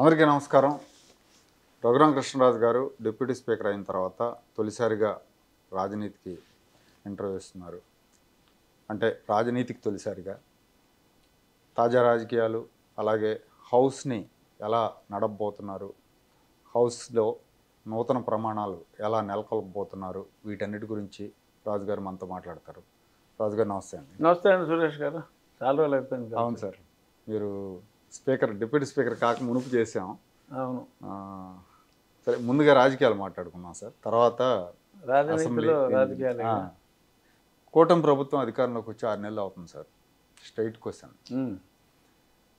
అందరికీ నమస్కారం. రఘురామ కృష్ణరాజు గారు డిప్యూటీ స్పీకర్ అయిన తర్వాత తొలిసారిగా రాజనీతికి ఎంటర్ వేస్తున్నారు. అంటే రాజనీతికి తొలిసారిగా తాజా రాజకీయాలు, అలాగే హౌస్ని ఎలా నడపబోతున్నారు, హౌస్లో నూతన ప్రమాణాలు ఎలా నెలకొల్పబోతున్నారు, వీటన్నిటి గురించి రాజుగారు మనతో మాట్లాడతారు. రాజుగారు నమస్తే అండి. నమస్తే అండి సురేష్ గారు. చాలా రోజులు అయిపోయింది. అవును సార్, మీరు స్పీకర్ డిప్యూటీ స్పీకర్ కాక మునుపు చేసాం. అవును, సరే ముందుగా రాజకీయాలు మాట్లాడుకున్నాం సార్, తర్వాత రాజనీతిలో రాజకీయాలు. కూటమి ప్రభుత్వం అధికారంలోకి వచ్చి 6 నెలలు అవుతుంది సార్. Straight question.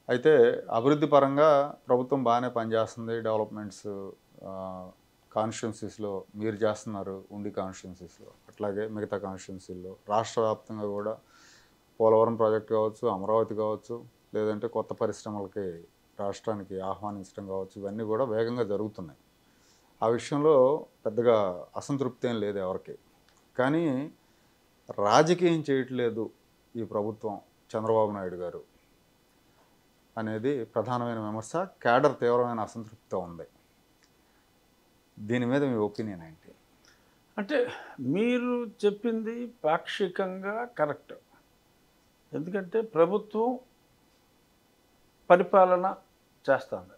అయితే అభివృద్ధి పరంగా ప్రభుత్వం బాగానే పనిచేస్తుంది. డెవలప్మెంట్స్ కాన్స్టిట్యున్సీస్లో మీరు చేస్తున్నారు, ఉండి కాన్స్టిట్యున్సీస్లో, అట్లాగే మిగతా కాన్స్టిట్యున్సీల్లో రాష్ట్ర వ్యాప్తంగా కూడా పోలవరం ప్రాజెక్ట్ కావచ్చు, అమరావతి కావచ్చు, లేదంటే కొత్త పరిశ్రమలకి రాష్ట్రానికి ఆహ్వానించడం కావచ్చు, ఇవన్నీ కూడా వేగంగా జరుగుతున్నాయి. ఆ విషయంలో పెద్దగా అసంతృప్తి ఏం లేదు ఎవరికి. కానీ రాజకీయం చేయట్లేదు ఈ ప్రభుత్వం, చంద్రబాబు నాయుడు గారు అనేది ప్రధానమైన విమర్శ. క్యాడర్ తీవ్రమైన అసంతృప్తితో ఉంది. దీని మీద మీ ఒపీనియన్ ఏంటి? అంటే మీరు చెప్పింది పాక్షికంగా కరెక్ట్. ఎందుకంటే ప్రభుత్వం పరిపాలన చేస్తుంది,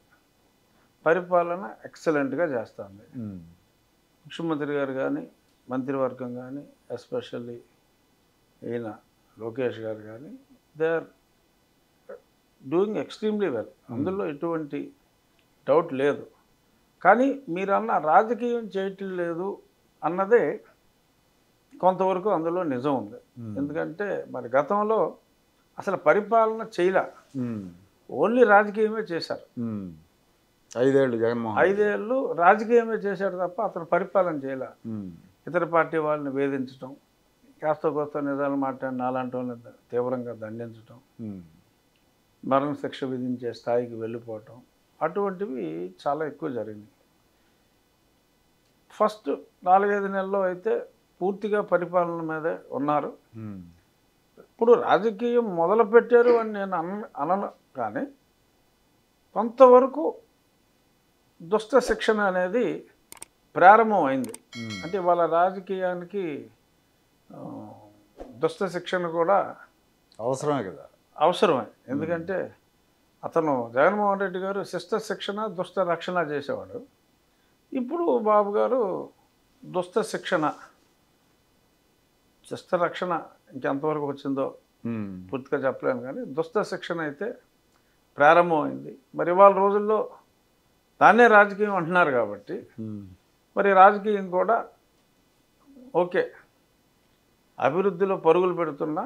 పరిపాలన ఎక్సలెంట్గా చేస్తుంది. ముఖ్యమంత్రి గారు కానీ, మంత్రివర్గం కానీ, ఎస్పెషల్లీ ఈయన లోకేష్ గారు కానీ, they are doing extremely well. అందులో ఎటువంటి డౌట్ లేదు. కానీ మీరన్న రాజకీయం చేయటం లేదు అన్నదే కొంతవరకు అందులో నిజం ఉంది. ఎందుకంటే మరి గతంలో అసలు పరిపాలన చేయలే, ఓన్లీ రాజకీయమే చేశారు. 5 ఏళ్ళు జగన్మోహన్ 5 ఏళ్ళు రాజకీయమే చేశాడు తప్ప అతను పరిపాలన చేయలే. ఇతర పార్టీ వాళ్ళని వేధించడం, కాస్త కోస్త నిజాలు మాట్లాడిన నాలాంటి వాళ్ళని తీవ్రంగా దండించడం, మరణ శిక్ష విధించే స్థాయికి వెళ్ళిపోవటం, అటువంటివి చాలా ఎక్కువ జరిగినాయి. ఫస్ట్ 4-5 నెలల్లో అయితే పూర్తిగా పరిపాలన మీదే ఉన్నారు. ఇప్పుడు రాజకీయం మొదలుపెట్టారు అని నేను అనను, కానీ కొంతవరకు దుష్ట శిక్షణ అనేది ప్రారంభమైంది. అంటే వాళ్ళ రాజకీయానికి దుష్ట శిక్షణ కూడా అవసరమే కదా, అవసరమే. ఎందుకంటే అతను జగన్మోహన్ రెడ్డి గారు శిష్ట శిక్షణ, దుష్ట రక్షణ చేసేవాడు. ఇప్పుడు బాబు గారు దుష్ట శిక్షణ, శిష్ట రక్షణ ఇంకెంతవరకు వచ్చిందో పూర్తిగా చెప్పలేను, కానీ దుష్ట శిక్షణ అయితే ప్రారంభమైంది. మరి ఇవాళ రోజుల్లో దాన్నే రాజకీయం అంటున్నారు కాబట్టి మరి రాజకీయం కూడా ఓకే, అభివృద్ధిలో పరుగులు పెడుతున్నా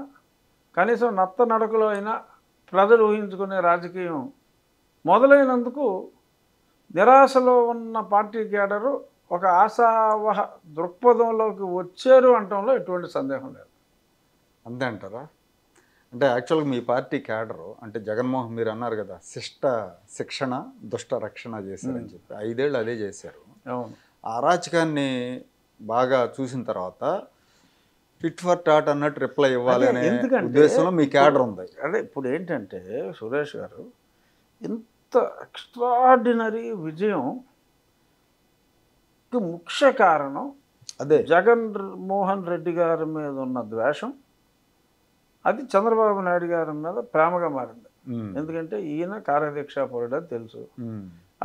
కనీసం నత్త నడకలో అయినా ప్రజలు ఊహించుకునే రాజకీయం మొదలైనందుకు నిరాశలో ఉన్న పార్టీ క్యాడరు ఒక ఆశావహ దృక్పథంలోకి వచ్చారు అనటంలో ఎటువంటి సందేహం లేదు. అంతే అంటారా? అంటే యాక్చువల్గా మీ పార్టీ క్యాడరు, అంటే జగన్మోహన్ మీరు అన్నారు కదా శిష్ట శిక్షణ దుష్ట రక్షణ చేశారని చెప్పి, 5 ఏళ్ళు అదే చేశారు. అవును, ఆ అరాచకాన్ని బాగా చూసిన తర్వాత టిట్ ఫర్ టాట్ అన్నట్టు రిప్లై ఇవ్వాలి అనే ఉద్దేశంలో మీ క్యాడర్ ఉంది. అదే ఇప్పుడు ఏంటంటే సురేష్ గారు, ఇంత ఎక్స్ట్రాడినరీ విజయం ముఖ్య కారణం అదే జగన్ మోహన్ రెడ్డి గారి మీద ఉన్న ద్వేషం, అది చంద్రబాబు నాయుడు గారి మీద ప్రేమగా మారింది. ఎందుకంటే ఈయన కార్యదీక్షాపరుడు అని తెలుసు.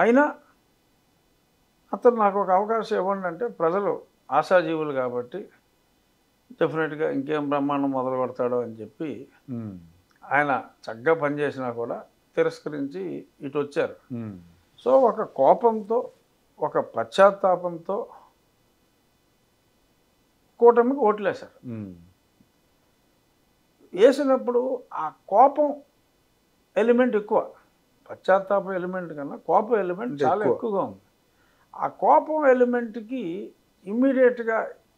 అయినా అతను నాకు ఒక అవకాశం ఇవ్వండి అంటే ప్రజలు ఆశాజీవులు కాబట్టి డెఫినెట్గా ఇంకేం బ్రహ్మాండం మొదలు పెడతాడో అని చెప్పి ఆయన చక్కగా పనిచేసినా కూడా తిరస్కరించి ఇటు వచ్చారు. సో ఒక కోపంతో, ఒక పశ్చాత్తాపంతో కూటమికి ఓట్లేశారు. వేసినప్పుడు ఆ కోపం ఎలిమెంట్ ఎక్కువ, పశ్చాత్తాపం ఎలిమెంట్ కన్నా కోపం ఎలిమెంట్ చాలా ఎక్కువగా ఉంది. ఆ కోపం ఎలిమెంట్కి ఇమ్మీడియట్గా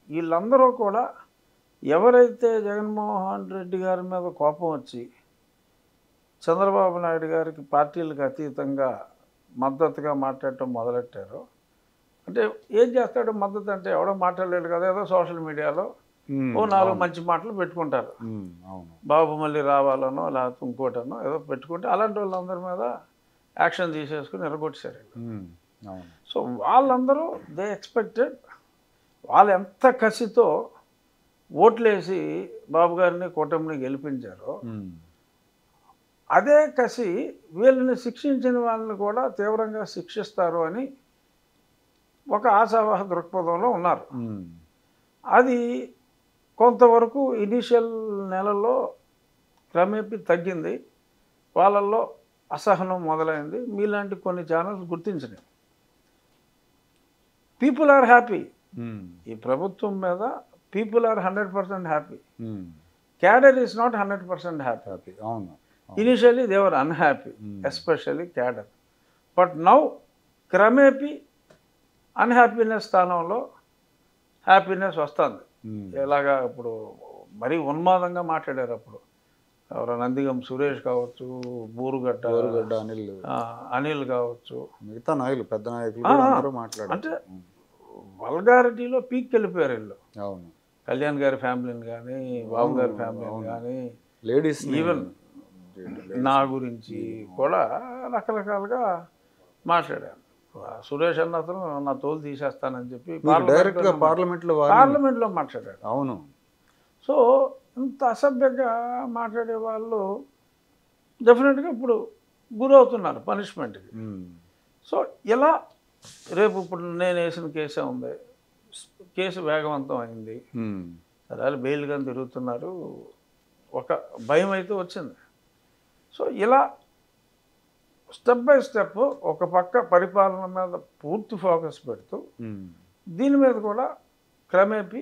వీళ్ళందరూ కూడా ఎవరైతే జగన్మోహన్ రెడ్డి గారి మీద కోపం వచ్చి చంద్రబాబు నాయుడు గారికి పార్టీలకు అతీతంగా మద్దతుగా మాట్లాడటం మొదలెట్టారో, అంటే ఏం చేస్తాడు మద్దతు అంటే ఎవడో మాట్లాడలేడు కదా, ఏదో సోషల్ మీడియాలో ఓ 4 మంచి మాటలు పెట్టుకుంటారు. బాబు మళ్ళీ రావాలనో లేకపోతే ఇంకోటనో ఏదో పెట్టుకుంటే అలాంటి వాళ్ళందరి మీద యాక్షన్ తీసేసుకుని ఎరగొట్టేశారు. అవును. సో వాళ్ళందరూ దే ఎక్స్పెక్టెడ్, వాళ్ళు ఎంత కసితో ఓట్లేసి బాబు గారిని కూటమిని గెలిపించారో అదే కసి వీళ్ళని శిక్షించిన వాళ్ళని కూడా తీవ్రంగా శిక్షిస్తారు అని ఒక ఆశావాహ దృక్పథంలో ఉన్నారు. అది కొంతవరకు ఇనీషియల్ నెలల్లో క్రమేపీ తగ్గింది, వాళ్ళల్లో అసహనం మొదలైంది. మీలాంటి కొన్ని ఛానల్స్ గుర్తించినాయి. పీపుల్ ఆర్ హ్యాపీ, ఈ ప్రభుత్వం మీద people are 100% happy. Cadre is not 100% happy. అవును. Initially they were unhappy, especially cadre. But now క్రమేపీ అన్హ్యాపీనెస్ స్థానంలో హ్యాపీనెస్ వస్తుంది. ఎలాగా ఇప్పుడు మరీ ఉన్మాదంగా మాట్లాడారు అప్పుడు ఎవరు, నందిగం సురేష్ కావచ్చు, బూరుగడ్డ అనిల్ కావచ్చు, మిగతా నాయకులు, పెద్ద నాయకులు మాట్లాడారు. అంటే వల్గారిటీలో పీక్ వెళ్ళిపోయారు వీళ్ళు. అవును. కళ్యాణ్ గారి ఫ్యామిలీని కానీ, బాబు గారి ఫ్యామిలీని కానీ, లేడీస్ ఈవెన్ నా గురించి కూడా రకరకాలుగా మాట్లాడారు. సురేష్ అన్న అతను నా తోలు తీసేస్తానని చెప్పి పార్లమెంట్లో మాట్లాడాడు. అవును. సో ఇంత అసభ్యంగా మాట్లాడే వాళ్ళు డెఫినెట్గా ఇప్పుడు గురవుతున్నారు పనిష్మెంట్కి. సో ఇలా రేపు ఇప్పుడు నేను వేసిన కేసే ఉంది, కేసు వేగవంతం అయింది, అలా బెయిల్ కానీ తిరుగుతున్నారు, ఒక భయం అయితే వచ్చింది. సో ఇలా స్టెప్ బై స్టెప్ ఒక పక్క పరిపాలన మీద పూర్తి ఫోకస్ పెడుతూ దీని మీద కూడా క్రమేపీ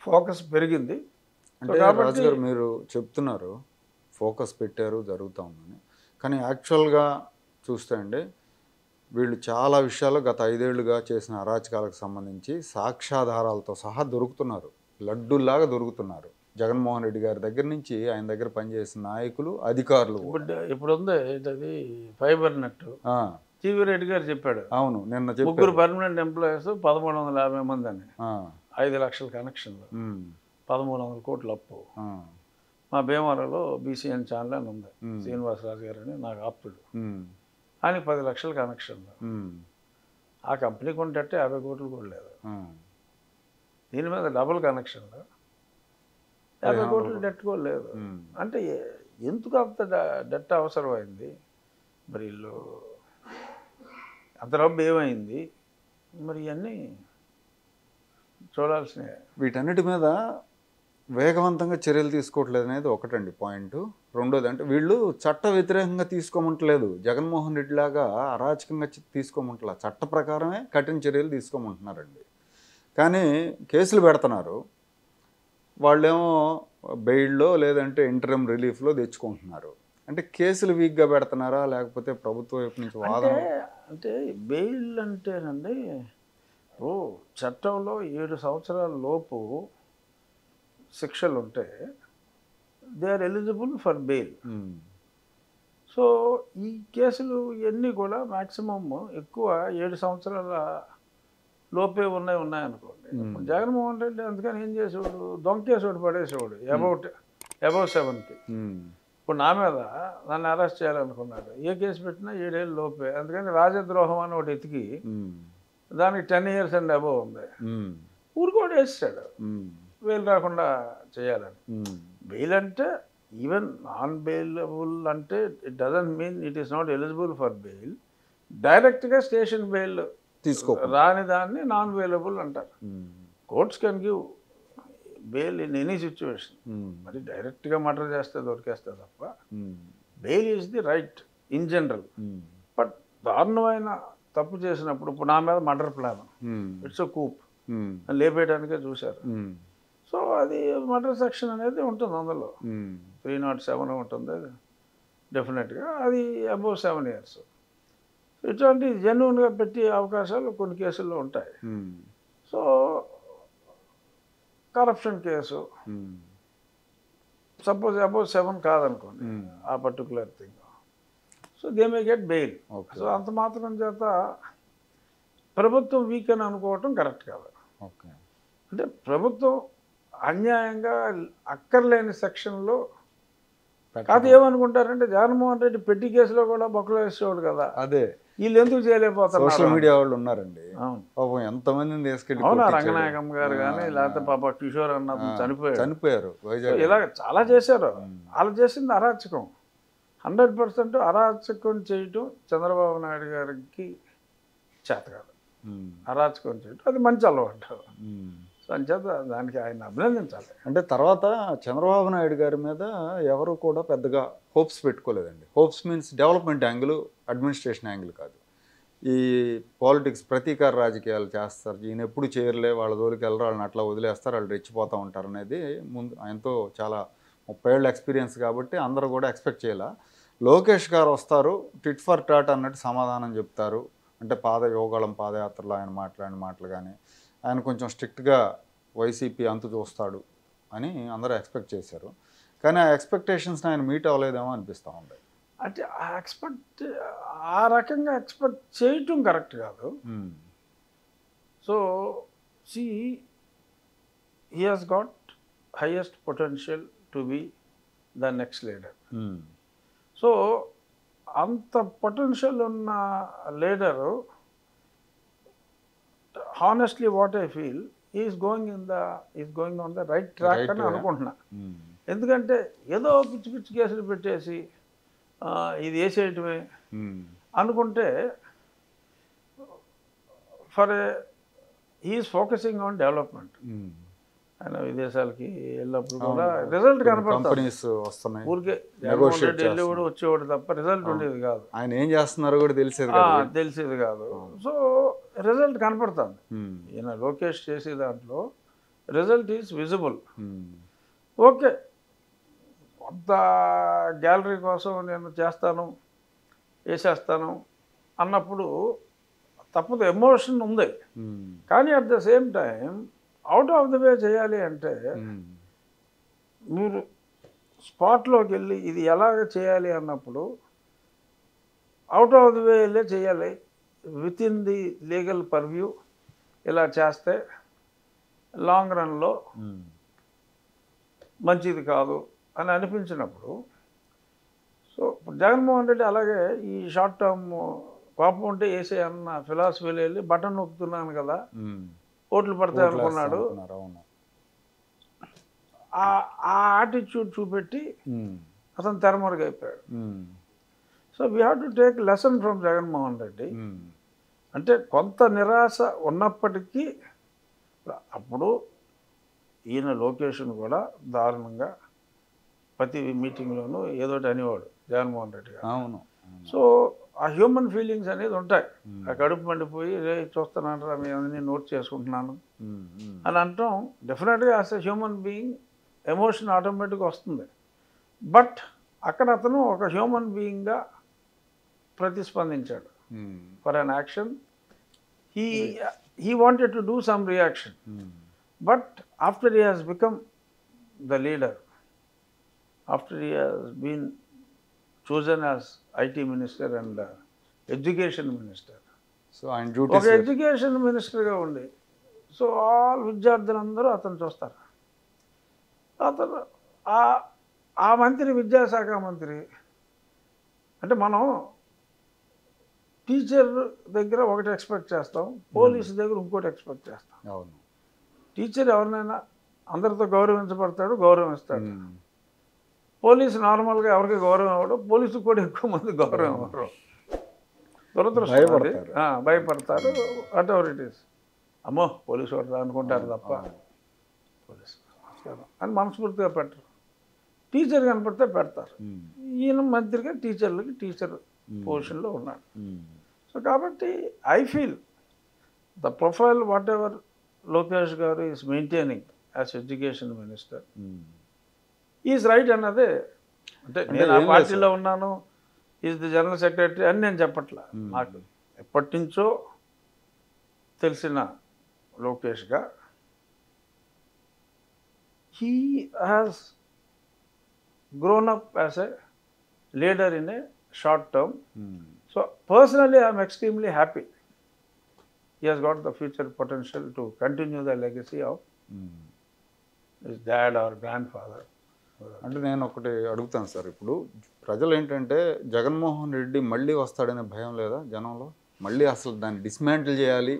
ఫోకస్ పెరిగింది. అంటే రాజు గారు మీరు చెప్తున్నారు ఫోకస్ పెట్టారు జరుగుతుందని, కానీ యాక్చువల్గా చూస్తే అండి వీళ్ళు చాలా విషయాలు గత 5 ఏళ్లుగా చేసిన అరాచకాలకు సంబంధించి సాక్ష్యాధారాలతో సహా దొరుకుతున్నారు, లడ్డూల్లాగా దొరుకుతున్నారు. జగన్మోహన్ రెడ్డి గారి దగ్గర నుంచి ఆయన దగ్గర పనిచేసిన నాయకులు, అధికారులు. ఇప్పుడు ఉంది ఏంటది ఫైబర్ నెట్, జీవీ రెడ్డి గారు చెప్పాడు. అవును, నిన్న 3 పర్మనెంట్ ఎంప్లాయీస్ 1350 మంది అని, 5 లక్షల కనెక్షన్లు, 1300 కోట్ల అప్పు. మా భీమవరంలో బీసీఎన్ ఛానల్ అని ఉంది, శ్రీనివాసరాజు గారు అని నాకు ఆప్తుడు, ఆయనకి 10 లక్షల కనెక్షన్లు. ఆ కంపెనీకి ఉంటే 50 కోట్లు కూడా లేదు. దీని మీద డబుల్ కనెక్షన్లు, 50 కోట్లు డెట్ కూడా లేదు. అంటే ఎందుకు అంత డెట్ అవసరమైంది? మరి వీళ్ళు అంత డబ్బు ఏమైంది? మరి ఇవన్నీ చూడాల్సినవి. వీటన్నిటి మీద వేగవంతంగా చర్యలు తీసుకోవట్లేదు అనేది ఒకటండి పాయింట్. రెండోది అంటే వీళ్ళు చట్ట వ్యతిరేకంగా తీసుకోమంటలేదు, జగన్మోహన్ రెడ్డి లాగా అరాచకంగా తీసుకోమంటలా, చట్ట ప్రకారమే కఠిన చర్యలు తీసుకోమంటున్నారండి. కానీ కేసులు పెడుతున్నారు, వాళ్ళేమో బెయిల్లో లేదంటే ఇంటరమ్ రిలీఫ్లో తెచ్చుకుంటున్నారు. అంటే కేసులు వీక్గా పెడుతున్నారా లేకపోతే ప్రభుత్వం వైపు నుంచి వాదన? అంటే బెయిల్ అంటేనండి చట్టంలో 7 సంవత్సరాల లోపు శిక్షలు ఉంటే they are eligible for bail. So ఈ కేసులు ఇవన్నీ కూడా మ్యాక్సిమమ్ ఎక్కువ 7 సంవత్సరాల లోపే ఉన్నాయనుకోండి. జగన్మోహన్ రెడ్డి అందుకని ఏం చేసేవాడు, దొంగకేసేవాడు, పడేసేవాడు అబౌవ్ 7కి. ఇప్పుడు నా మీద నన్ను అరెస్ట్ చేయాలనుకున్నాడు, ఏ కేసు పెట్టినా 7 ఏళ్ళ లోపే. అందుకని రాజద్రోహం అని ఒకటి ఎతికి దానికి 10 years అండ్ అబౌవ్ ఉంది, ఊరుకోడు వేసాడు బెయిల్ రాకుండా చేయాలని. బెయిల్ అంటే ఈవెన్ నాన్ బెయిలబుల్ అంటే it doesn't mean it is not eligible for bail. డైరెక్ట్గా స్టేషన్ బెయిల్ రాని దాన్ని నాన్ బెయిలబుల్ అంటారు. Courts can give bail in any situation. మరి డైరెక్ట్గా మర్డర్ చేస్తే దొరికేస్తే తప్ప bail is the right in general. But దారుణమైన తప్పు చేసినప్పుడు, ఇప్పుడు నా మీద murder plan, it's a Koop, లేపేయడానికే చూశారు. సో అది మర్డర్ సెక్షన్ అనేది ఉంటుంది, అందులో 307 ఉంటుంది డెఫినెట్గా, అది అబౌవ్ 7 years. ఇట్లాంటి జెన్యున్గా పెట్టే అవకాశాలు కొన్ని కేసుల్లో ఉంటాయి. So corruption case suppose above 7 కాదనుకోండి ఆ particular thing, so they may get bail. So అంత మాత్రం చేత ప్రభుత్వం వీక్ అని అనుకోవటం కరెక్ట్ కాదు. అంటే ప్రభుత్వం అన్యాయంగా అక్కర్లేని సెక్షన్లో కాదు ఏమనుకుంటారంటే జగన్మోహన్ రెడ్డి పెట్టి కేసులో కూడా బొక్కలు వేసేవాడు కదా, అదే వీళ్ళు ఎందుకు చేయలేకపోతున్నారు. సోషల్ మీడియా వాళ్ళు ఉన్నారండి అవును పాపం, ఎంతమందిని తీసుకెళ్ళి అవునా, కొట్టించాడు. రంగనాయకమ్మ గారు కానీ లేకపోతే పాప కిషోర్ అన్న చనిపోయాడు. చనిపోయారు వైజాగ్. ఇలా చాలా చేశారు. వాళ్ళు చేసింది అరాచకం, 100% అరాచకం చేయటం చంద్రబాబు నాయుడు గారికి చేత కాదు. అరాచకం చేయటం అది మంచి అలవాటు. సో అంచేత దానికి ఆయన అభినందించాలి. అంటే తర్వాత చంద్రబాబు నాయుడు గారి మీద ఎవరు కూడా పెద్దగా హోప్స్ పెట్టుకోలేదండి. Hopes means development angle, administration angle కాదు. ఈ పాలిటిక్స్ ప్రతీకార రాజకీయాలు చేస్తారు, ఈయన ఎప్పుడు చేయరులే, వాళ్ళ జోలికి వెళ్ళరు, వాళ్ళని అట్లా వదిలేస్తారు, వాళ్ళు రెచ్చిపోతూ ఉంటారు అనేది ముందు ఆయనతో చాలా 30 ఏళ్ళ ఎక్స్పీరియన్స్ కాబట్టి అందరూ కూడా ఎక్స్పెక్ట్ చేయాల. లోకేష్ గారు వస్తారు, టిట్ ఫర్ టాట్ అన్నట్టు సమాధానం చెప్తారు. అంటే యోగాళం పాదయాత్రలో ఆయన మాట్లాడిన మాటలు కానీ, ఆయన కొంచెం స్ట్రిక్ట్గా వైసీపీ అంతు చూస్తాడు అని అందరూ ఎక్స్పెక్ట్ చేశారు. కానీ ఆ ఎక్స్పెక్టేషన్స్ని ఆయన మీట్ అవ్వలేదేమో అనిపిస్తూ ఉంది. అంటే ఆ రకంగా ఎక్స్పెక్ట్ చేయటం కరెక్ట్ కాదు. So he has got highest potential to be the next leader. So అంత పొటెన్షియల్ ఉన్న leader honestly what I feel is going on the right track అని అనుకుంటున్నా. ఎందుకంటే ఏదో పిచ్చి పిచ్చి కేసులు పెట్టేసి ఇది వేసేయటమే అనుకుంటే, హీఈస్ ఫోకసింగ్ ఆన్ డెవలప్మెంట్. ఆయన విదేశాలకి వెళ్ళినప్పుడు కూడా రిజల్ట్ కనపడుతుంది. ఊరికే జగన్మోహన్ రెడ్డి వెళ్ళేవాడు వచ్చేవాడు తప్ప రిజల్ట్ ఉండేది కాదు. ఆయన ఏం చేస్తున్నారో కూడా తెలిసేది కాదు. సో రిజల్ట్ కనపడుతుంది. ఈయన లోకేష్ చేసే దాంట్లో రిజల్ట్ ఈజ్ విజిబుల్. ఓకే, కొంత గ్యాలరీ కోసం నేను చేస్తాను, వేసేస్తాను అన్నప్పుడు తప్పదు, ఎమోషన్ ఉంది. కానీ at the same time out of the way చేయాలి అంటే మీరు స్పాట్లోకి వెళ్ళి ఇది ఎలాగ చేయాలి అన్నప్పుడు అవుట్ ఆఫ్ ది వే వెళ్ళే చేయాలి. With in the legal purview ఇలా చేస్తే లాంగ్ రన్లో మంచిది కాదు అని అనిపించినప్పుడు, సో జగన్మోహన్ రెడ్డి అలాగే ఈ షార్ట్ టర్మ్ కోపం ఉంటే వేసే అన్న ఫిలాసఫీలో వెళ్ళి బటన్ నొక్కుతున్నాను కదా ఓట్లు పడతాయి అనుకున్నాడు. ఆ యాటిట్యూడ్ చూపెట్టి అతను తెరమరుగైపోయాడు. So we have to take lesson from Jaganmohan Reddy. అంటే కొంత నిరాశ ఉన్నప్పటికీ అప్పుడు ఈయన లొకేషన్ కూడా దారుణంగా ప్రతి మీటింగ్లోనూ ఏదోటి అనేవాడు జగన్మోహన్ రెడ్డి గారు. అవును. సో ఆ హ్యూమన్ ఫీలింగ్స్ అనేది ఉంటాయి. ఆ కడుపు మండిపోయి చూస్తానంటారా మీ అన్నీ నోట్ చేసుకుంటున్నాను అని అంటాం. డెఫినెట్గా as a human being emotion ఆటోమేటిక్గా వస్తుంది. బట్ అక్కడ అతను ఒక హ్యూమన్ బీయింగ్గా ప్రతిస్పందించాడు. For an action he wanted to do some reaction. But after he has become the leader, after he has been chosen as IT minister and education minister, so ఆయన duty ఒక education మినిస్టర్గా ఉండి so all విద్యార్థులందరూ అతను చూస్తారు. అతను ఆ మంత్రి విద్యాశాఖ మంత్రి అంటే మనం టీచర్ దగ్గర ఒకటి ఎక్స్పెక్ట్ చేస్తాం, పోలీసు దగ్గర ఇంకోటి ఎక్స్పెక్ట్ చేస్తాం. అవును. టీచర్ ఎవరినైనా అందరితో గౌరవించబడతాడు, గౌరవిస్తాడు. పోలీసు నార్మల్గా ఎవరికి గౌరవం ఇవ్వడు, పోలీసు కూడా ఎక్కువ మంది గౌరవం ఇవ్వరు. దురదృష్టం, భయపడతారు. వాట్ ఎవర్ ఇట్ ఈస్, అమ్మో పోలీసు వాడు అనుకుంటారు తప్ప పోలీసు అని మనస్ఫూర్తిగా పెట్టరు. టీచర్ కనపడితే పెడతారు. ఈయన మంత్రిగా టీచర్ పొజిషన్లో ఉన్నాడు. సో కాబట్టి I feel the profile whatever Lokesh garu is maintaining as education minister is right అన్నదే. అంటే నేను ఆ పార్టీలో ఉన్నాను, ఈజ్ ది జనరల్ సెక్రటరీ అని నేను చెప్పట్లా. నాకు ఎప్పటి నుంచో తెలిసిన లోకేష్గా he has grown up as a leader in a short term. So personally I am extremely happy. He has got the future potential to continue the legacy of his dad or grandfather. అంటే నేను ఒకటి అడుగుతాను sir, ఇప్పుడు ప్రజలు ఏంటంటే జగన్మోహన్ రెడ్డి మళ్ళీ వస్తాడనే భయం లేదా జనంలో? మళ్ళీ అసలు దాన్ని డిస్మాంటిల్ చేయాలి,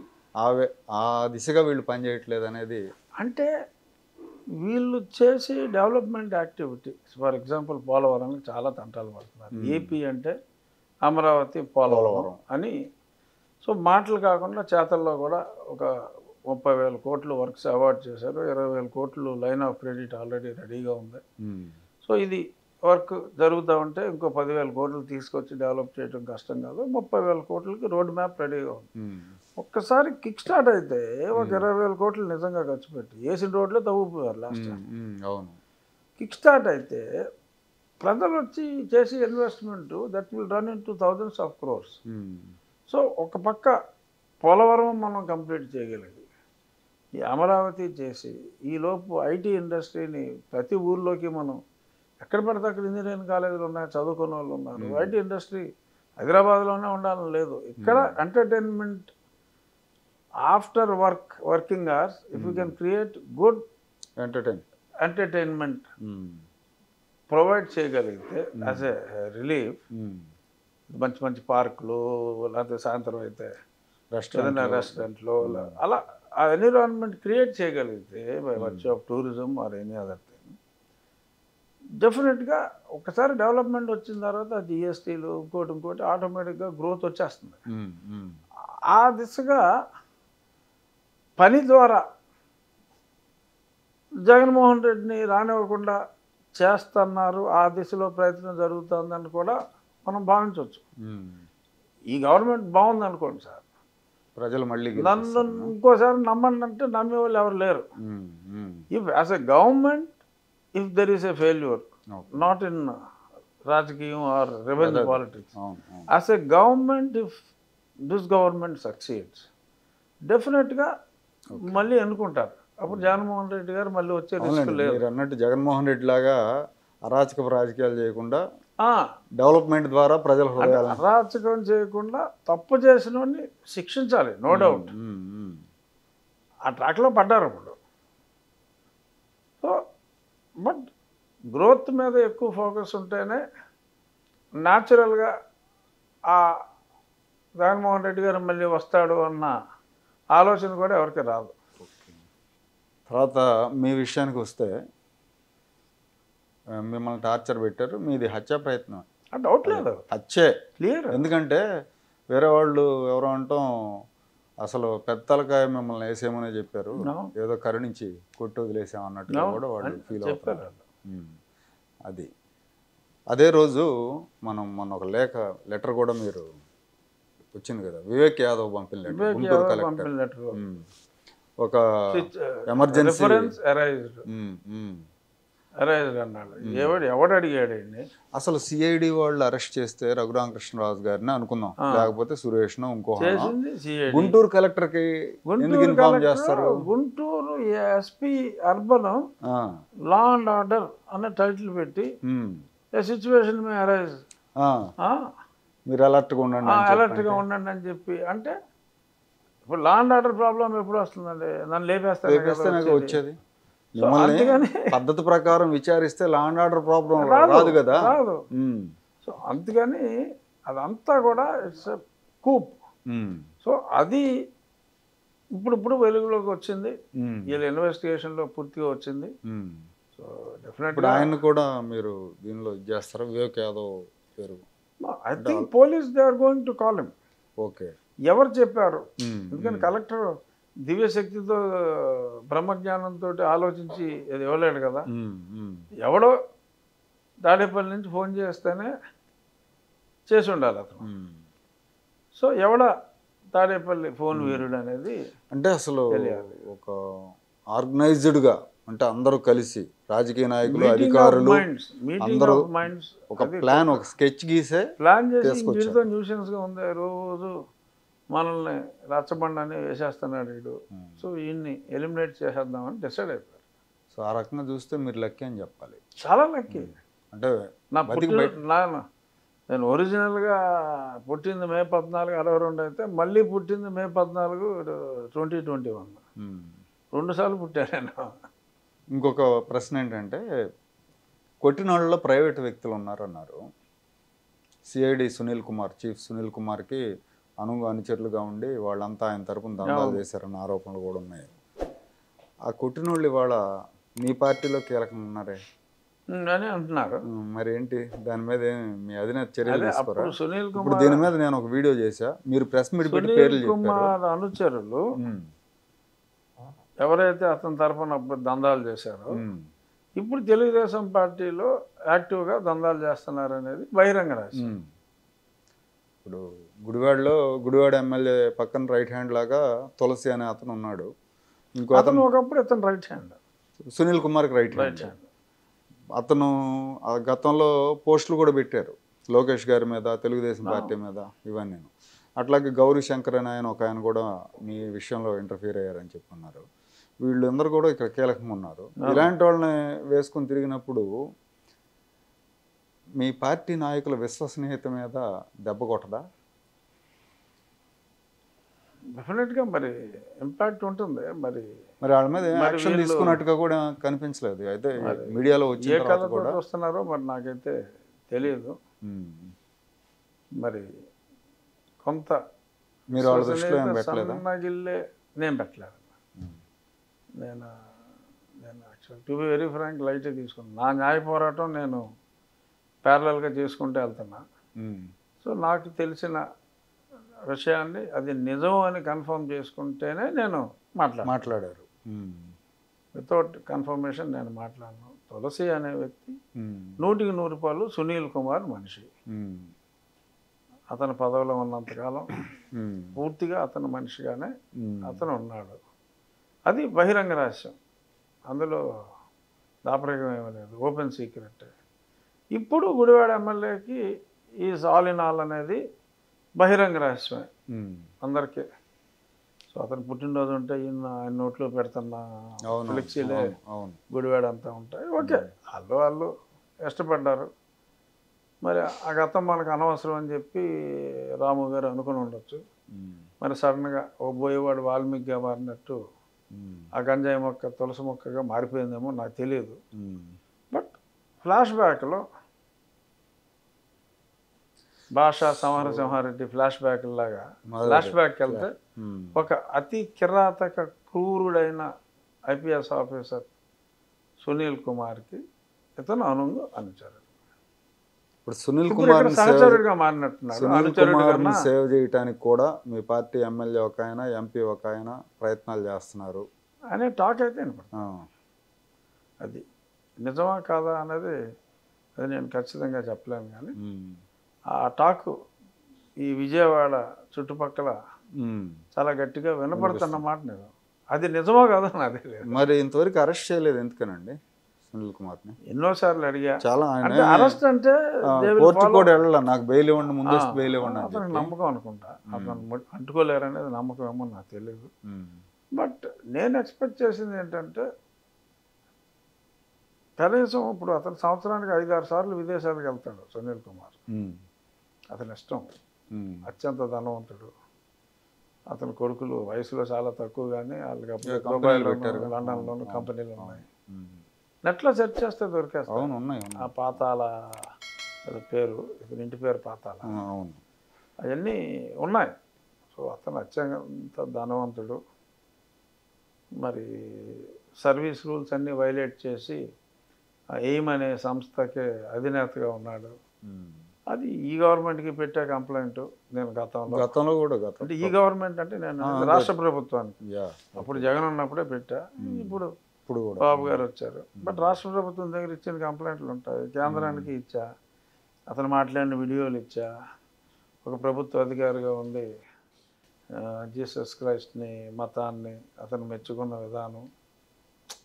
ఆ దిశగా వీళ్ళు పనిచేయట్లేదు అనేది. అంటే వీళ్ళు చేసి డెవలప్మెంట్ యాక్టివిటీస్, ఫర్ ఎగ్జాంపుల్ పోలవరానికి చాలా తంటాలు పడుతున్నారు. ఏపీ అంటే అమరావతి పోలవరం అని. సో మాటలు కాకుండా చేతల్లో కూడా ఒక 30,000 కోట్లు వర్క్స్ అవార్డ్ చేశారు. 20,000 కోట్లు లైన్ ఆఫ్ క్రెడిట్ ఆల్రెడీ రెడీగా ఉంది. సో ఇది వర్క్ జరుగుతూ ఉంటే ఇంకో 10,000 కోట్లు తీసుకొచ్చి డెవలప్ చేయడం కష్టం కాదు. 30,000 కోట్లకి రోడ్ మ్యాప్ రెడీగా ఉంది. ఒక్కసారి కిక్ స్టార్ట్ అయితే ఒక 20,000 కోట్లు నిజంగా ఖర్చు పెట్టి వేసిన రోడ్లే తవ్వుపోయారు లాస్ట్ టైం. అవును. కిక్ స్టార్ట్ అయితే ప్రజలు వచ్చి చేసి investment that will run in to thousands of crores. So ఒక పక్క పోలవరం మనం కంప్లీట్ చేయగలిగి ఈ అమరావతి చేసి ఈలోపు ఐటీ ఇండస్ట్రీని ప్రతి ఊర్లోకి మనం ఎక్కడ పడితే అక్కడ ఇంజనీరింగ్ కాలేజీలు ఉన్నాయి, చదువుకున్న వాళ్ళు ఉన్నారు. ఐటీ ఇండస్ట్రీ హైదరాబాద్లోనే ఉండాలని లేదు. ఇక్కడ entertainment after working hours if you can create good entertainment provide చేయగలిగితే యాజ్ ఏ రిలీఫ్, మంచి మంచి పార్కులు లేకపోతే సాయంత్రం అయితే ఏదైనా రెస్టారెంట్లు అలా ఆ ఎన్విరాన్మెంట్ క్రియేట్ చేయగలిగితే by virtue of tourism or any other thing, డెఫినెట్గా ఒకసారి డెవలప్మెంట్ వచ్చిన తర్వాత జిఎస్టీలు ఇంకోటి ఆటోమేటిక్గా గ్రోత్ వచ్చేస్తుంది. ఆ దిశగా పని ద్వారా జగన్మోహన్ రెడ్డిని రానివ్వకుండా చేస్తున్నారు, ఆ దిశలో ప్రయత్నం జరుగుతుందని కూడా మనం భావించవచ్చు. ఈ గవర్నమెంట్ బాగుంది అనుకోండి సార్, ప్రజలు మళ్ళీ నన్ను ఇంకోసారి నమ్మండి అంటే నమ్మే వాళ్ళు ఎవరు లేరు. If as a government if there is a failure, not in రాజకీయం or revenue politics, as a government if this government succeeds డెఫినెట్గా మళ్ళీ ఎన్నుకుంటారు. అప్పుడు జగన్మోహన్ రెడ్డి గారు మళ్ళీ వచ్చే రిస్క్ లేదు. మీరు అన్నట్టు జగన్మోహన్ రెడ్డి లాగా అరాచకపు రాజకీయాలు చేయకుండా డెవలప్మెంట్ ద్వారా ప్రజల హృదయాలు, అరాచకం చేయకుండా తప్పు చేసిన వాడిని శిక్షించాలి, నో డౌట్. ఆ ట్రాక్లో పడ్డారు ఇప్పుడు. సో బట్ గ్రోత్ మీద ఎక్కువ ఫోకస్ ఉంటేనే న్యాచురల్గా ఆ జగన్మోహన్ రెడ్డి గారు మళ్ళీ వస్తాడు అన్న ఆలోచన కూడా ఎవరికి రాదు. తర్వాత మీ విషయానికి వస్తే మిమ్మల్ని టార్చర్ పెట్టారు, మీది హత్య ప్రయత్నం. డౌట్ లేదు, హత్యే క్లియర్. ఎందుకంటే వేరే వాళ్ళు ఎవరో అంటాం అసలు పెద్దలకాయ మిమ్మల్ని వేసేమని చెప్పారు, ఏదో కరుణించి కొట్టి వదిలేసాం అన్నట్టుగా కూడా వాళ్ళు ఫీల్ అవుతారు. అది అదే రోజు మొన్న ఒక లెటర్ కూడా మీరు వచ్చింది కదా, వివేక్ యాదవ్ పంపిన లెటర్, గుంటూరు కలెక్టర్. ఒక ఎమర్జెన్సీ అన్నాడు. ఎవడు అడిగాడండి అసలు సిఐడి వాళ్ళు అరెస్ట్ చేస్తే రఘురామకృష్ణరాజు గారిని అనుకుందాం, లేకపోతే సురేష్ ఇంకో గుంటూరు కలెక్టర్ కి ఎందుకు ఇన్ఫార్మ్ చేస్తారు? Guntur SP urban law and order అనే టైటిల్ పెట్టి సిచ్యువేషన్ మే అరైజ్, మీరు అలర్ట్గా ఉండండి అని చెప్పి. అంటే ఇప్పుడు లా అండ్ ఆర్డర్ ప్రాబ్లం ఎప్పుడు వస్తుందండి? నన్ను లేపేస్తాను వచ్చేది. మిమ్మల్ని పద్ధతి ప్రకారం విచారిస్తే లా అండ్ ఆర్డర్ ప్రాబ్లం రాదు కదా. రాదు. సో అందుకని అదంతా కూడా ఇట్స్ కూప్. సో అది ఇప్పుడు వెలుగులోకి వచ్చింది, వీళ్ళ ఇన్వెస్టిగేషన్లో పూర్తిగా వచ్చింది. సో డెఫినెట్గా ఆయన కూడా మీరు దీనిలో చేస్తారా? వివేక్ యాదవ్ పేరు I think police they are going to call him. Okay, ఎవరు చెప్పారు? ఎందుకని కలెక్టర్ దివ్యశక్తితో బ్రహ్మజ్ఞానంతో ఆలోచించి అది ఇవ్వలేడు కదా. ఎవడో తాడేపల్లి నుంచి ఫోన్ చేస్తేనే చేసి ఉండాలి అతను. సో ఎవడ తాడేపల్లి ఫోన్ వీరుడు అనేది అంటే అసలు ఒక ఆర్గనైజ్డ్గా, అంటే అందరూ కలిసి రాజకీయ నాయకులు, అధికారులు అందరూ ఒక ప్లాన్, ఒక స్కెచ్ గీసే ప్లాన్ చేసి జీవితం న్యూసెన్స్గా ఉంది, రోజు మనల్ని రచ్చబండని వేసేస్తున్నాడు వీడు, సో వీడిని ఎలిమినేట్ చేసేద్దామని డిసైడ్ అయిపోయారు. సో ఆ రకంగా చూస్తే మీరు లక్కీ అని చెప్పాలి, చాలా లక్కీ. అంటే నేను ఒరిజినల్గా పుట్టింది May 14, 62 అయితే మళ్ళీ పుట్టింది May 14, 2021. 2 సార్లు పుట్టాను నేను. ఇంకొక ప్రశ్న ఏంటంటే కొట్టిన వాళ్ళలో ప్రైవేట్ వ్యక్తులు ఉన్నారన్నారు. సిఐడి సునీల్ కుమార్, చీఫ్ సునీల్ కుమార్కి అనుచరులుగా ఉండి వాళ్ళంతా ఆయన తరపున దందాలు చేశారన్న ఆరోపణలు కూడా ఉన్నాయి. ఆ కొట్టిన వాళ్ళు ఇవాళ మీ పార్టీలో కీలకంగా ఉన్నారే అని అంటున్నారు. మరి ఏంటి దాని మీద మీ అధినేత చర్యలు తీసుకోరా? అప్పుడు సునీల్ ఇప్పుడు కుమార్ దీని మీద నేను ఒక వీడియో చేశా, మీరు ప్రెస్ మీట్ పెట్టి పేర్లు సునీల్ చెప్పారు. కుమార్ అనుచరులు ఎవరైతే అతని తరఫున అప్పుడు దందాలు చేశారో ఇప్పుడు తెలుగుదేశం పార్టీలో యాక్టివ్గా దందాలు చేస్తున్నారు అనేది బహిరంగ రహస్యం. ఇప్పుడు గుడివాడ ఎమ్మెల్యే పక్కన రైట్ హ్యాండ్ లాగా తులసి అనే అతను ఉన్నాడు. ఇంకో అతను ఒకప్పుడు ఇతను రైట్ హ్యాండ్, సునీల్ కుమార్కి రైట్ హ్యాండ్. అతను ఆ గతంలో పోస్టులు కూడా పెట్టారు లోకేష్ గారి మీద, తెలుగుదేశం పార్టీ మీద, ఇవన్నీ. అట్లాగే గౌరీ శంకర్ అని ఆయన ఒక ఆయన కూడా మీ విషయంలో ఇంటర్ఫీర్ అయ్యారని చెప్పున్నారు. వీళ్ళందరూ కూడా ఇక్కడ కీలకంగా ఉన్నారు. ఇలాంటి వాళ్ళని వేసుకొని తిరిగినప్పుడు మీ పార్టీ నాయకుల విశ్వసనీయత మీద దెబ్బ కొట్టదా? డెఫినెట్గా మరి ఇంపాక్ట్ ఉంటుంది. మరి వాళ్ళ మీద యాక్షన్ తీసుకున్నట్టుగా కూడా కనిపించలేదు. అయితే మీడియాలో ఏ కథతో వస్తున్నారో మరి నాకైతే తెలియదు. మరి కొంత మీరు వాళ్ళ దృష్టిలో ఏం పెట్టలేదా? సన్నగిల్లే నేను పెట్టలేదు. నేను actual to be very frank లైటే తీసుకున్నాను. నా న్యాయ పోరాటం నేను ప్యారలల్గా చేసుకుంటూ వెళ్తున్నా. సో నాకు తెలిసిన విషయాన్ని అది నిజం అని కన్ఫర్మ్ చేసుకుంటేనే నేను మాట్లాడారు. వితౌట్ కన్ఫర్మేషన్ నేను మాట్లాడను. తులసి అనే వ్యక్తి 100కి 100 సునీల్ కుమార్ మనిషి. అతను పదవిలో ఉన్నంతకాలం పూర్తిగా అతను మనిషిగానే అతను ఉన్నాడు. అది బహిరంగ రహస్యం, అందులో దాపరికం ఏమీ లేదు, ఓపెన్ సీక్రెట్. ఇప్పుడు గుడివాడ ఎమ్మెల్యేకి ఈ ఆల్ ఇన్ ఆల్ అనేది బహిరంగ రహస్యమే అందరికీ. సో అతను పుట్టినరోజు ఉంటే ఆయన నోట్లో పెడుతున్న ఫ్లెక్సీలే గుడివాడ అంతా ఉంటాయి. ఓకే, వాళ్ళు ఇష్టపడ్డారు. మరి ఆ గతం మనకు అనవసరం అని చెప్పి రాము గారు అనుకుని ఉండొచ్చు. మరి సడన్గా ఓ బోయేవాడు వాల్మీకిగా మారినట్టు ఆ గంజాయి మొక్క తులసి మొక్కగా మారిపోయిందేమో నాకు తెలియదు. బట్ ఫ్లాష్ బ్యాక్లో భాషా సమరసింహారెడ్డి ఫ్లాష్ బ్యాక్ లాగా ఫ్లాష్ బ్యాక్ వెళ్తే ఒక అతి కిరాతక క్రూరుడైన ఐపీఎస్ ఆఫీసర్ సునీల్ కుమార్కి ఇతను అనుచరుడు. ఇప్పుడు సునీల్ కుమార్ సహచరుడిగా మారినట్టున్నాడు. సేవ్ చేయడానికి కూడా మీ పార్టీ ఎమ్మెల్యే ఒక ఆయన, ఎంపీ ఒక ఆయన ప్రయత్నాలు చేస్తున్నారు అనే టాక్ అయితే వినపడుతుంది. అది నిజమా కాదా అనేది అది నేను ఖచ్చితంగా చెప్పలేను. కానీ ఆ టాక్ ఈ విజయవాడ చుట్టుపక్కల చాలా గట్టిగా వినపడుతున్న మాట నిజం. అది నిజమో కాదో నాదే లేదు. మరి ఇంతవరకు అరెస్ట్ చేయలేదు ఎందుకనండి సునీల్ కుమార్ని? ఎన్నోసార్లు అడిగా. చాలా అరెస్ట్ అంటే నాకు బెయిల్ ఇవ్వండి, ముందస్తు బెయిల్ ఇవ్వండి. అతనికి నమ్మకం అనుకుంటా, అతను అంటుకోలేరు అనేది నమ్మకం ఏమో నాకు తెలియదు. బట్ నేను ఎక్స్పెక్ట్ చేసింది ఏంటంటే కనీసం ఇప్పుడు అతను సంవత్సరానికి 5-6 సార్లు విదేశాలకు వెళ్తాడు సునీల్ కుమార్. అతని ఇష్టం, అత్యంత ధనవంతుడు. అతని కొడుకులు వయసులో చాలా తక్కువ, కానీ వాళ్ళకి దుబాయ్లో లండన్లోనూ కంపెనీలు ఉన్నాయి. నెట్లో సెర్చ్ చేస్తే దొరికేస్తాయి. ఆ పాతాల పేరు, ఇతని ఇంటి పేరు పాతాల, అవన్నీ ఉన్నాయి. సో అతను అత్యంత ధనవంతుడు. మరి సర్వీస్ రూల్స్ అన్నీ వైలేట్ చేసి ఎయిమ్ అనే సంస్థకి అధినేతగా ఉన్నాడు. అది ఈ గవర్నమెంట్కి పెట్టే కంప్లైంట్. నేను గతంలో కూడా అంటే ఈ గవర్నమెంట్ అంటే నేను రాష్ట్ర ప్రభుత్వానికి అప్పుడు జగన్ ఉన్నప్పుడే పెట్టా. ఇప్పుడు బాబు గారు వచ్చారు. బట్ రాష్ట్ర ప్రభుత్వం దగ్గర ఇచ్చిన కంప్లైంట్లు ఉంటాయి, కేంద్రానికి ఇచ్చా, అతను మాట్లాడిన వీడియోలు ఇచ్చా. ఒక ప్రభుత్వ అధికారిగా ఉండి జీసస్ క్రైస్ట్ని, మతాన్ని అతను మెచ్చుకున్న విధానం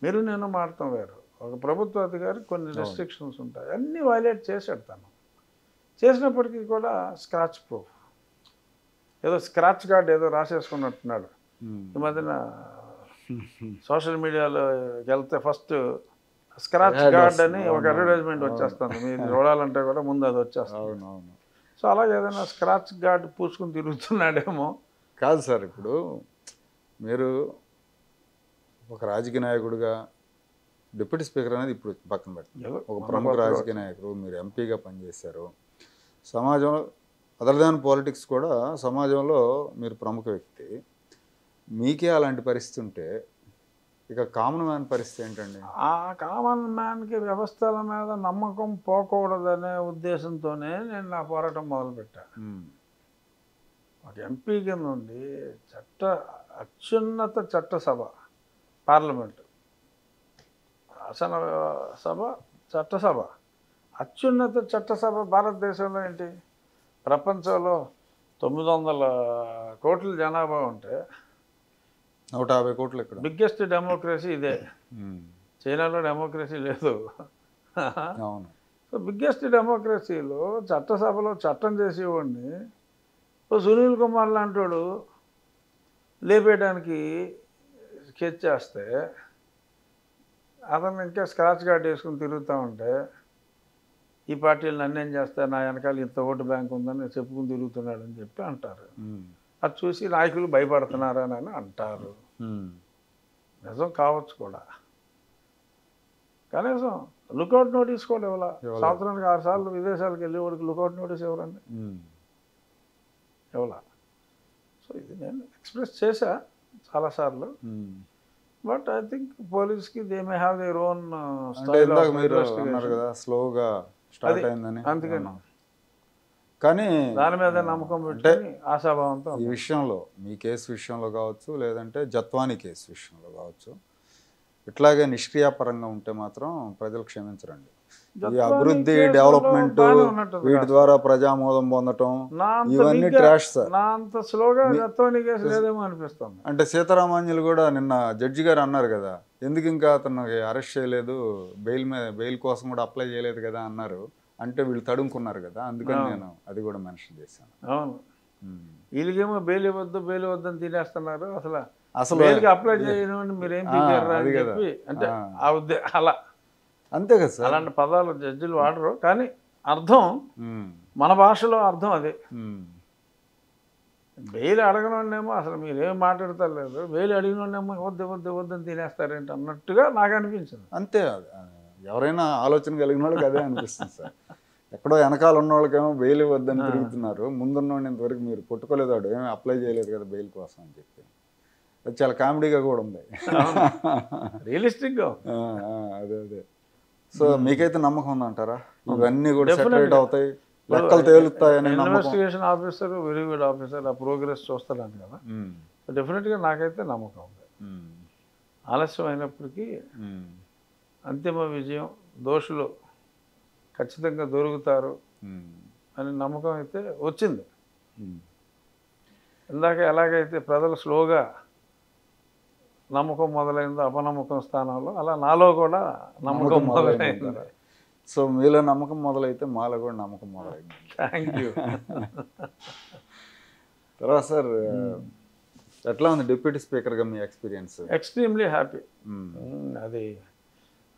మీరు నేను మాట్లాడతాం వేరు. ఒక ప్రభుత్వ అధికారి కొన్ని రెస్ట్రిక్షన్స్ ఉంటాయి, అన్నీ వైలేట్ చేశాడు. తను చేసినప్పటికీ కూడా స్క్రాచ్ ప్రూఫ్, ఏదో స్క్రాచ్ కార్డ్ ఏదో రాసేసుకున్నట్టున్నాడు. ఈ మధ్యన సోషల్ మీడియాలో వెళ్తే ఫస్ట్ స్క్రాచ్ కార్డ్ అని ఒక అడ్వర్టైజ్మెంట్ వచ్చేస్తుంది. మీరు చూడాలంటే కూడా ముందు అది వచ్చేస్తుంది. సో అలాగే ఏదైనా స్క్రాచ్ కార్డ్ పూసుకుని తిరుగుతున్నాడేమో. కాదు సార్, ఇప్పుడు మీరు ఒక రాజకీయ నాయకుడిగా డిప్యూటీ స్పీకర్ అనేది ఇప్పుడు పక్కన పెట్టండి. ఏదో ఒక మన ప్రముఖ కొత్తగా రాజకీయ నాయకుడు, మీరు ఎంపీగా పనిచేశారు. సమాజంలో అదర్ దాన్ పాలిటిక్స్ కూడా సమాజంలో మీరు ప్రముఖ వ్యక్తి. మీకే అలాంటి పరిస్థితి ఉంటే ఇక కామన్ మ్యాన్ పరిస్థితి ఏంటండి? ఆ కామన్ మ్యాన్కి వ్యవస్థల మీద నమ్మకం పోకూడదనే ఉద్దేశంతోనే నేను నా పోరాటం మొదలుపెట్టాను. ఉమ్, ఒక ఎంపీ కింద నుండి అత్యున్నత చట్టసభ పార్లమెంటు, శాసన సభ, చట్టసభ, అత్యున్నత చట్టసభ భారతదేశంలో ఏంటి? ప్రపంచంలో 900 కోట్ల జనాభా ఉంటే 150 కోట్లు ఇక్కడ. బిగ్గెస్ట్ డెమోక్రసీ ఇదే. ఉమ్, చైనాలో డెమోక్రసీ లేదు. అవును. సో బిగ్గెస్ట్ డెమోక్రసీలో చట్టసభలో చట్టం చేసేవాడిని సునీల్ కుమార్ లాంటి లేపేయడానికి స్కెచ్ చేస్తే అతను ఇంకా స్క్రాచ్ కార్డ్ వేసుకుని తిరుగుతూ ఉంటే ఈ పార్టీలు నన్ను ఏం చేస్తా, నా వెనకాల ఇంత ఓటు బ్యాంక్ ఉందని చెప్పుకుని తిరుగుతున్నాడు అని చెప్పి అంటారు. ఉమ్, అది చూసి నాయకులు భయపడుతున్నారని అని అంటారు. ఉమ్, నిజం కావచ్చు కూడా. కనీసం లుకౌట్ నోటీస్ కూడా ఇవ్వాల. సంవత్సరానికి 6 సార్లు విదేశాలకు వెళ్ళి వాడికి లుకౌట్ నోటీస్ ఇవ్వరండి, ఉమ్, ఇవ్వాల. సో ఇది నేను ఎక్స్ప్రెస్ చేశా చాలాసార్లు. ఉమ్. బట్ ఐ థింక్ పోలీస్కి they may have their own అంటే స్టైల్ ఇందాక ఆఫ్ మీరు అన్నారు ఇన్వెస్టిగేషన్. కదా స్లోగా స్టార్ట్ అయిందని. అందుకని కానీ దాని మీద నమ్మకం పెట్టుకొని ఆశాభావంతో ఈ విషయంలో మీ కేసు విషయంలో కావచ్చు, లేదంటే జత్వానీ కేసు విషయంలో కావచ్చు, ఇట్లాగే నిష్క్రియాపరంగా ఉంటే మాత్రం ప్రజలు క్షమించరండి. ఈ జత్వానీ అభివృద్ధి, కేసులో డెవలప్మెంట్, బాగానే ఉన్నట్టుంది వీటి కాస్త. ద్వారా ప్రజామోదం పొందటం, నా అంత ఇవన్నీ బిగ్గా, ట్రాష్ సార్. నా అంత స్లోగా జత్వానీ కేసు లేదేమో అనిపిస్తుంది. అంటే సీతారామాంజులు కూడా నిన్న జడ్జి గారు అన్నారు కదా, ఎందుకు ఇంకా అతను అరెస్ట్ చేయలేదు, బెయిల్ కోసం కూడా అప్లై చేయలేదు కదా అన్నారు. అంటే వీళ్ళు తడుముకున్నారు కదా, అందుకని నేను అది కూడా మెన్షన్ చేశాను. అవును, వీళ్ళకేమో బెయిల్ ఇవ్వద్దని తినేస్తున్నారు. అసలు బెయిల్కి అప్లై చేయడం మీరేం పీకారా అని చెప్పి, అంటే అలా అంతే కదా సార్. అలాంటి పదాలు జడ్జిలు వాడరు, కానీ అర్థం మన భాషలో అర్థం అదే. బెయిల్ అడగనోడేమో అసలు మీరేం మాట్లాడతారు లేదు, బెయిల్ అడిగినోడేమో వద్దని తినేస్తారేంటి అన్నట్టుగా నాకు అనిపించింది. అంతే, ఎవరైనా ఆలోచన కలిగిన వాళ్ళకి అదే అనిపిస్తుంది సార్. ఎక్కడో వెనకాల ఉన్న వాళ్ళకేమో బెయిల్ ఇవ్వద్దని తిరుగుతున్నారు, ముందున్నోడిని ఇంతవరకు మీరు కొట్టుకోలేదు, వాడు ఏమీ అప్లై చేయలేదు కదా బెయిల్ కోసం అని చెప్పి. అది చాలా కామెడీగా కూడా ఉంది, రియలిస్టిక్గా. అదే. సో మీకైతే నమ్మకం ఉందంటారా ఇవన్నీ కూడా సెటరేట్ అవుతాయి, లెక్కలు తేలుతాయని? Investigation officer very good officer, ఆ ప్రోగ్రెస్ చూస్తాను కదా, డెఫినెట్గా నాకైతే నమ్మకం ఉంది. ఆలస్యం అయినప్పటికీ అంతిమ విజయం, దోషులు ఖచ్చితంగా దొరుకుతారు అని నమ్మకం అయితే వచ్చింది. ఇందాక ఎలాగైతే ప్రజలు స్లోగా నమ్మకం మొదలైందో అపనమ్మకం స్థానంలో, అలా నాలో కూడా నమ్మకం మొదలైంది. సో మీలో నమ్మకం మొదలైతే మాలో కూడా నమ్మకం మొదలైంది. Thank you. తర్వాత సార్ ఎట్లా ఉంది డిప్యూటీ స్పీకర్గా మీ ఎక్స్పీరియన్స్? Extremely happy. అది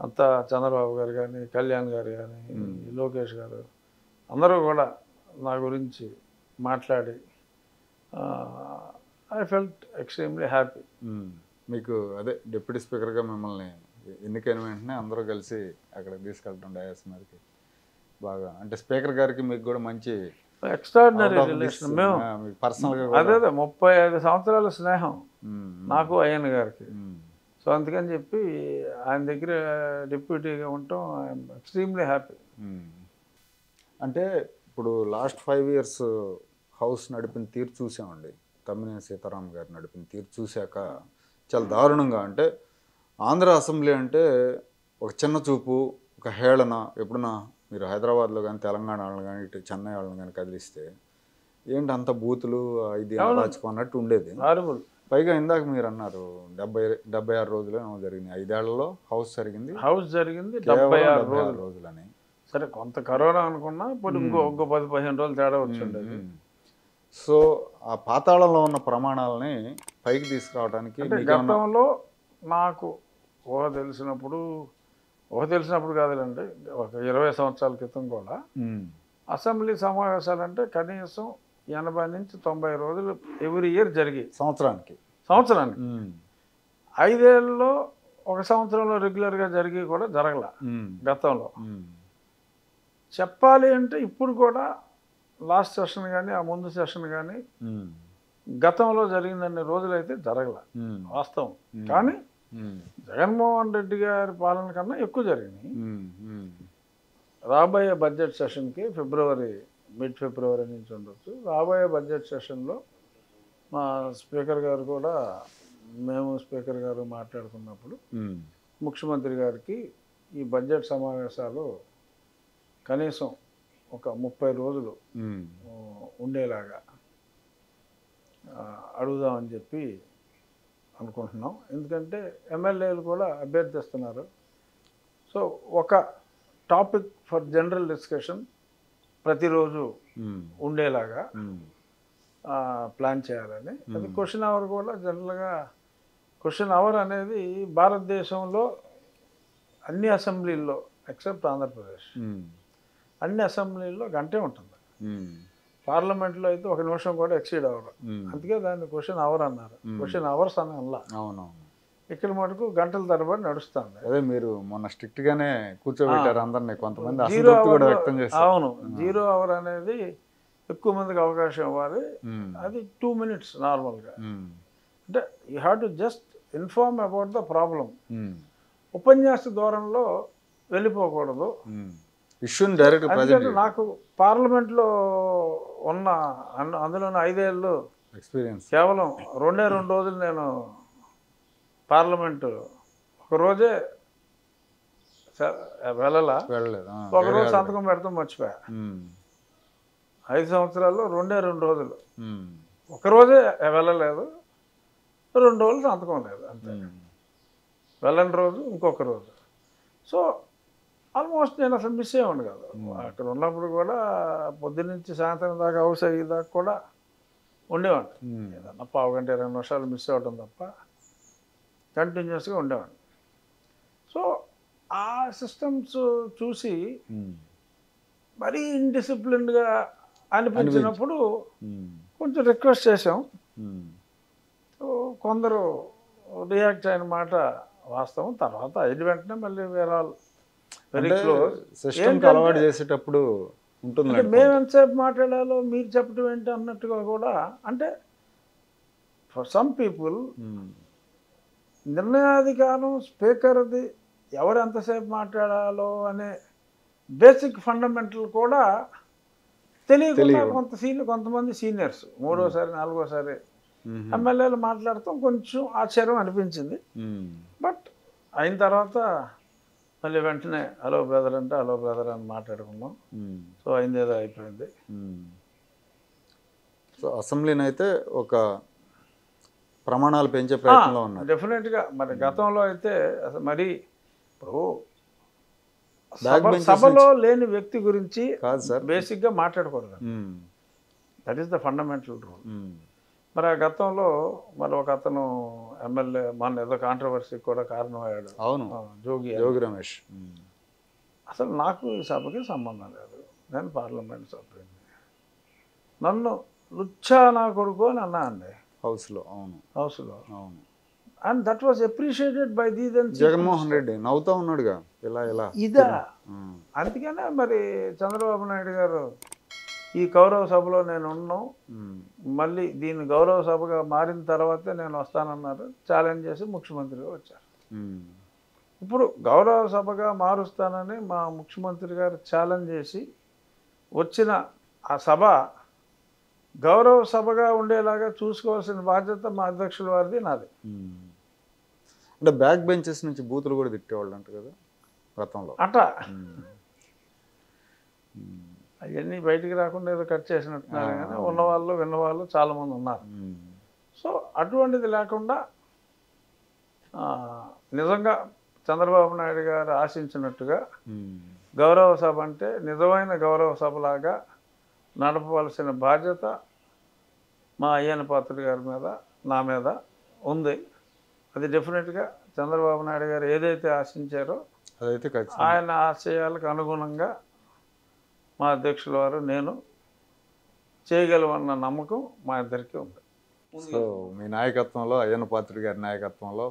అంతా చంద్రబాబు గారు కానీ, కళ్యాణ్ గారు కానీ, లోకేష్ గారు అందరూ కూడా నా గురించి మాట్లాడి ఐ ఫెల్ట్ ఎక్స్ట్రీమ్లీ హ్యాపీ. మీకు అదే డిప్యూటీ స్పీకర్గా మిమ్మల్ని ఎన్నికైన వెంటనే అందరూ కలిసి అక్కడికి తీసుకెళ్ళటం డయాస్ మీదకి, బాగా అంటే స్పీకర్ గారికి మీకు కూడా మంచి ఎక్స్ట్రాడినరీ రిలేషన్. మేము పర్సనల్గా అదే 35 సంవత్సరాల స్నేహం నాకు అయ్యన్ గారికి. సో అందుకని చెప్పి ఆయన దగ్గర డిప్యూటీగా ఉండటం ఐఎమ్ ఎక్స్ట్రీమ్లీ హ్యాపీ. అంటే ఇప్పుడు లాస్ట్ 5 years హౌస్ నడిపిన తీరు చూసామండి, తమ్మినేని సీతారాం గారు నడిపిన తీరు చూశాక చాలా దారుణంగా, అంటే ఆంధ్ర అసెంబ్లీ అంటే ఒక చిన్న చూపు, ఒక హేళన. ఎప్పుడన్నా మీరు హైదరాబాద్లో కానీ, తెలంగాణ వాళ్ళని కానీ, ఇటు చెన్నై వాళ్ళని కానీ కదిలిస్తే ఏంటి అంత బూతులు, ఇది అరాచకం అన్నట్టు ఉండేది. పైగా ఇందాక మీరు అన్నారు 76 రోజులు జరిగింది, 5 ఏళ్లలో హౌస్ జరిగింది 76 రోజులని. సరే కొంత కరోనా అనుకున్నా, ఇప్పుడు ఇంకో 10-15 రోజులు తేడా వచ్చిండేది. సో ఆ పాతాళంలో ఉన్న ప్రమాణాలని పైకి తీసుకురావడానికి గతంలో నాకు ఊహ తెలిసినప్పుడు కాదులండి, ఒక 20 సంవత్సరాల క్రితం కూడా అసెంబ్లీ సమావేశాలు అంటే కనీసం 80 నుంచి 90 రోజులు ఎవ్రీ ఇయర్ జరిగి, సంవత్సరానికి 5 ఏళ్ళలో ఒక సంవత్సరంలో రెగ్యులర్గా జరిగి కూడా జరగల ఉమ్, గతంలో. ఉమ్, చెప్పాలి అంటే ఇప్పుడు కూడా లాస్ట్ సెషన్ కానీ ఆ ముందు సెషన్ కానీ ఉమ్, గతంలో జరిగిందన్ని రోజులైతే జరగల ఉమ్, వాస్తవం. కానీ ఉమ్, జగన్మోహన్ రెడ్డి గారి పాలన కన్నా ఎక్కువ జరిగినాయి. ఉమ్, ఉమ్, రాబోయే బడ్జెట్ సెషన్కి మిడ్ ఫిబ్రవరి నుంచి ఉండొచ్చు. రాబోయే బడ్జెట్ సెషన్లో మా స్పీకర్ గారు కూడా, మేము స్పీకర్ గారు మాట్లాడుకున్నప్పుడు ఉమ్, ముఖ్యమంత్రి గారికి ఈ బడ్జెట్ సమావేశాలు కనీసం ఒక 30 రోజులు ఉమ్, ఉండేలాగా అడుగుదామని చెప్పి అనుకుంటున్నాం. ఎందుకంటే ఎమ్మెల్యేలు కూడా అభ్యర్థిస్తున్నారు. సో ఒక టాపిక్ ఫర్ జనరల్ డిస్కషన్ ప్రతిరోజు ఉమ్, ఉండేలాగా ఉమ్, ప్లాన్ చేయాలని. అది క్వశ్చన్ అవర్ కూడా జనరల్గా క్వశ్చన్ అవర్ అనేది భారతదేశంలో అన్ని అసెంబ్లీల్లో ఎక్సెప్ట్ ఆంధ్రప్రదేశ్ ఉమ్, అన్ని అసెంబ్లీల్లో గంటే ఉంటుంది. ఉమ్, పార్లమెంట్లో అయితే 1 నిమిషం కూడా ఎక్సీడ్ అవ్వరు. ఉమ్, అందుకే దాన్ని క్వశ్చన్ అవర్ అన్నారు. క్వశ్చన్ అవర్స్ అని అలా. అవునవును. ఇక్కడ మటుకు గంటల తరబడి నడుస్తుంది. అదే మీరు మొన్న స్ట్రిక్ట్ గానే కూర్చోబెట్టారు అందరినీ, కొంతమంది జీరో అసంతృప్తి కూడా అవర్, వ్యక్తం చేశారు. అవును, 0 అవర్ అనేది ఎక్కువ మందికి అవకాశం ఇవ్వాలి. ఉమ్, అది 2 minutes నార్మల్గా. ఉమ్, అంటే you have to just inform about the problem. Um, ఉపన్యాస ధోరణిలో వెళ్ళిపోకూడదు. ఇష్యూని డైరెక్ట్ ఎందుకంటే ప్రజెంట్ నాకు పార్లమెంట్లో ఉన్న అందులోని 5 ఏళ్ళు ఎక్స్పీరియన్స్. కేవలం 2 రోజులు నేను పార్లమెంటు ఒకరోజే వెళ్ళలా. వెళ్ళలేదు. ఒకరోజు సంతకం పెడతాం మర్చిపోయా. 5 సంవత్సరాల్లో 2 రోజులు, ఒకరోజే వెళ్ళలేదు, 2 రోజులు సంతకం లేదు అంతే. వెళ్ళని రోజు ఇంకొక రోజు. సో ఆల్మోస్ట్ నేను అసలు మిస్ అయ్యేవాడిని కాదు. అక్కడ ఉన్నప్పుడు కూడా పొద్దున్నుంచి సాయంత్రం దాకా హౌస్ అయ్యేదాకా కూడా ఉండేవాడిని. ఏదన్నా 1 గంట 20 నిమిషాలు మిస్ అవ్వడం తప్ప కంటిన్యూస్గా ఉండేవాడిని. సో ఆ సిస్టమ్స్ చూసి మరీ ఇండిసిప్లిన్డ్గా అనిపించినప్పుడు కొంచెం రిక్వెస్ట్ చేసాం. సో కొందరు రియాక్ట్ అయిన మాట వాస్తవం. తర్వాత అయిన వెంటనే మళ్ళీ వేరే వెరీ క్లోజ్. సిస్టమ్కి అలవాటు చేసేటప్పుడు ఉంటుంది. మేము ఎంతసేపు మాట్లాడాలో మీరు చెప్పడం ఏంటి అన్నట్టుగా కూడా. అంటే ఫర్ సమ్ పీపుల్ నిర్ణయాధికారం స్పీకర్ది, ఎవరు ఎంతసేపు మాట్లాడాలో అనే బేసిక్ ఫండమెంటల్ కూడా తెలియకుండా కొంతమంది సీనియర్స్ 3వసారి 4వసారి ఎమ్మెల్యేలు మాట్లాడటం కొంచెం ఆశ్చర్యం అనిపించింది. బట్ అయిన తర్వాత మళ్ళీ వెంటనే హలో బ్రదర్ అంటే హలో బ్రదర్ అని మాట్లాడుకున్నాం. సో అయింది ఏదో అయిపోయింది. సో అసెంబ్లీని అయితే ఒక ప్రమాణాలు పెంచే ప్రయత్నంలో ఉన్నారు డెఫినెట్గా. మరి గతంలో అయితే అసలు మరి ఇప్పుడు సభలో లేని వ్యక్తి గురించి కాదు సార్, బేసిక్గా మాట్లాడకూడదు. That is the fundamental rule. మరి ఆ గతంలో మరి ఒక అతను ఎమ్మెల్యే మన ఏదో కాంట్రవర్సీకి కూడా కారణమయ్యాడు. అవును, జోగి రమేష్. అసలు నాకు ఈ సభకి సంబంధం లేదు, నేను పార్లమెంట్ సభ్యుడిని. నన్ను లుచ్చా నా కొడుకు అని అన్నా అండి హౌస్లో. అవును, హౌస్లో. అవును. And that was appreciated by the then Jaganmohan Reddy నవ్వుతా ఉన్నాడుగా ఇలా ఇదా. అందుకనే మరి చంద్రబాబు నాయుడు గారు ఈ గౌరవ సభలో నేను ఉన్నాను, మళ్ళీ దీన్ని గౌరవ సభగా మారిన తర్వాతే నేను వస్తానన్నారు. ఛాలెంజ్ చేసి ముఖ్యమంత్రిగా వచ్చారు. ఇప్పుడు గౌరవ సభగా మారుస్తానని మా ముఖ్యమంత్రి గారు ఛాలెంజ్ చేసి వచ్చిన ఆ సభ గౌరవ సభగా ఉండేలాగా చూసుకోవాల్సిన బాధ్యత మా అధ్యక్షుల వారిది, నాది. అంటే బ్యాక్ బెంచెస్ నుంచి బూతులు కూడా తిట్టేవాళ్ళు అంట కదా గతంలో. అట అవన్నీ బయటికి రాకుండా ఏదో కట్ చేసినట్టున్నారు. కానీ ఉన్నవాళ్ళు విన్నవాళ్ళు చాలామంది ఉన్నారు. సో అటువంటిది లేకుండా నిజంగా చంద్రబాబు నాయుడు గారు ఆశించినట్టుగా గౌరవ సభ అంటే నిజమైన గౌరవ సభలాగా నడపవలసిన బాధ్యత మా అయ్యన్న పాత్రుడు గారి మీద, నా మీద ఉంది. అది డెఫినెట్గా చంద్రబాబు నాయుడు గారు ఏదైతే ఆశించారో అదైతే ఆయన ఆశయాలకు అనుగుణంగా మా అధ్యక్షుల వారు నేను చేయగలమన్న నమ్మకం మా ఇద్దరికీ ఉంది. సో మీ నాయకత్వంలో, అయ్యన్న పాత్రుడు గారి నాయకత్వంలో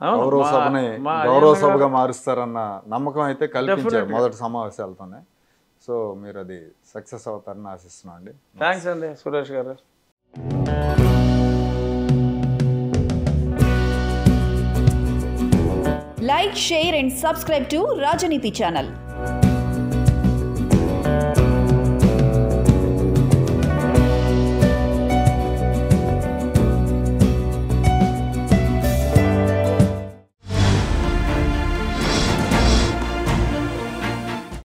అవును, గౌరవ మా- సభని మా గౌరవ అయ్యన్న సభగా గారు- మారుస్తారన్న నమ్మకం అయితే కల్పించారు Definitely. మొదటి సమావేశాలతోనే. సో మీరు అది సక్సెస్ అవుతారని ఆశిస్తున్నాం అండి. థ్యాంక్స్ అండి సురేష్ గారు. Like, share and subscribe to Rajaniti channel.